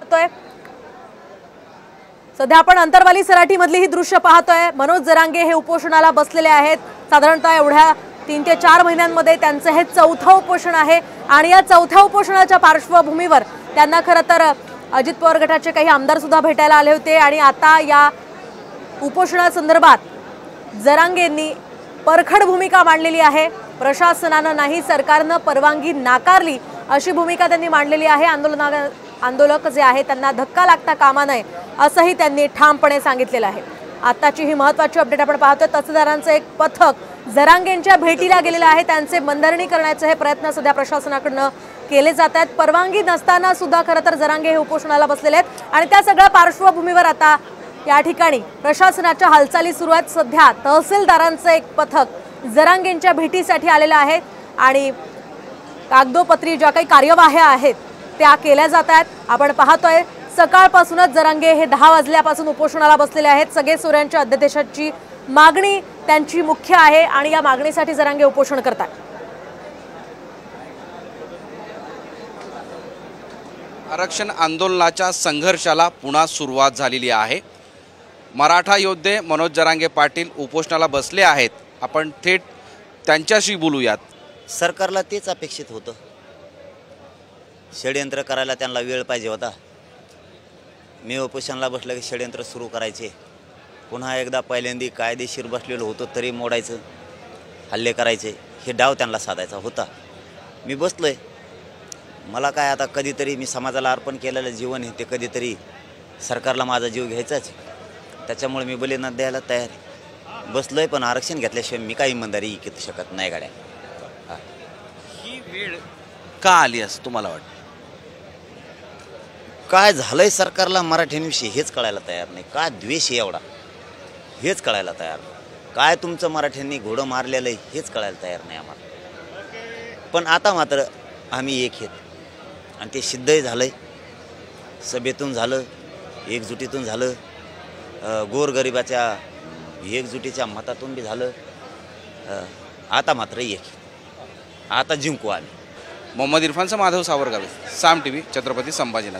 पाहतोय सध्या आपण अंतरवाली सराठी मधली ही दृश्य पाहतोय। मनोज जरांगे हे उपोषणाला बसलेले आहेत। साधारणतः एवढ्या 3 ते 4 महिन्यांमध्ये त्यांचे हे चौथं उपोषण आहे आणि या चौथ्या उपोषणाच्या पार्श्वभूमीवर त्यांना खरं तर अजित पवार गटाचे काही आमदार सुद्धा भेटायला आले होते आणि आता या उपोषणासंदर्भात जरांगेंनी परखड भूमिका मांडलेली आहे। प्रशासनानं नाही सरकारनं परवानगी नाकारली अशी भूमिका त्यांनी मांडलेली आहे। आंदोलक जे आहे त्यांना धक्का लागता कामा नये असंही त्यांनी ठामपणे सांगितलेलं आहे। आताची ही महत्त्वाची अपडेट आपण पाहतोय। तहसीलदारांचं एक पथक जरांगेंच्या भेटीला गेलेलं आहे। त्यांचे मनधरणी करण्याचे हे प्रयत्न सध्या प्रशासनाकडून केले जात आहेत। परवानगी नसताना सुद्धा खरं तर जरांगे हे उपोषणाला बसलेले आहेत आणि त्या सगळ्या पार्श्वभूमीवर आता या ठिकाणी प्रशासनाच्या हालचाली सुरू आहेत। सध्या तहसीलदारांचं एक पथक जरांगेंच्या भेटीसाठी आलेलं आहे आणि कागदोपत्री ज्या काही कार्यवाह्या आहेत त्या केल्या जात आहेत। आपण पाहतोय सकाळपासूनच जरांगे हे 10 वाजल्यापासून उपोषणाला बसलेले आहेत। सगळे सोऱ्यांच्या अध्यादेशाची मागणी त्यांची मुख्य आहे आणि या मागणीसाठी जरांगे उपोषण करतात। आरक्षण आंदोलनाच्या संघर्षाला पुन्हा सुरुवात झालेली आहे। मराठा योद्धे मनोज जरांगे पाटील उपोषणाला बसले आहेत। आपण थेट त्यांच्याशी बोलूयात। सरकारला तेच अपेक्षित होतं। षडयंत्र करायला त्यांना वेळ पाहिजे होता। मी उपोषणाला बसलं की षडयंत्र सुरू करायचे। पुन्हा एकदा पहिल्यांदा कायदेशीर बसलेलो होतो तरी मोडायचं, हल्ले करायचे, हे डाव त्यांना साधायचा होता। मी बसलोय। मला काय आता कधीतरी मी समाजाला अर्पण केलेलं जीवन आहे ते कधीतरी सरकारला माझा जीव घ्यायचाच। त्याच्यामुळे मी बलिदान द्यायला तयार आहे। बसलोय पण आरक्षण घेतल्याशिवाय मी काही इमानदारी ऐकू शकत नाही गाड्या। ही वेळ का आली असं तुम्हाला वाटतं? काय झालंय सरकारला मराठ्यांविषयी हेच कळायला तयार नाही। काय द्वेष आहे एवढा हेच कळायला तयार नाही। काय तुमचं मराठ्यांनी घोडं मारलेलं आहे हेच कळायला तयार नाही आम्हाला। पण आता मात्र आम्ही एक आहेत आणि ते सिद्धही झालंय। सभेतून झालं, एकजुटीतून झालं, गोरगरिबाच्या एकजुटीच्या मतातून बी झालं। आता मात्र एक, आता जिंकू आम्ही। मोहम्मद इरफानचा माधव सावरगावे, साम टीव्ही, छत्रपती संभाजीनगर।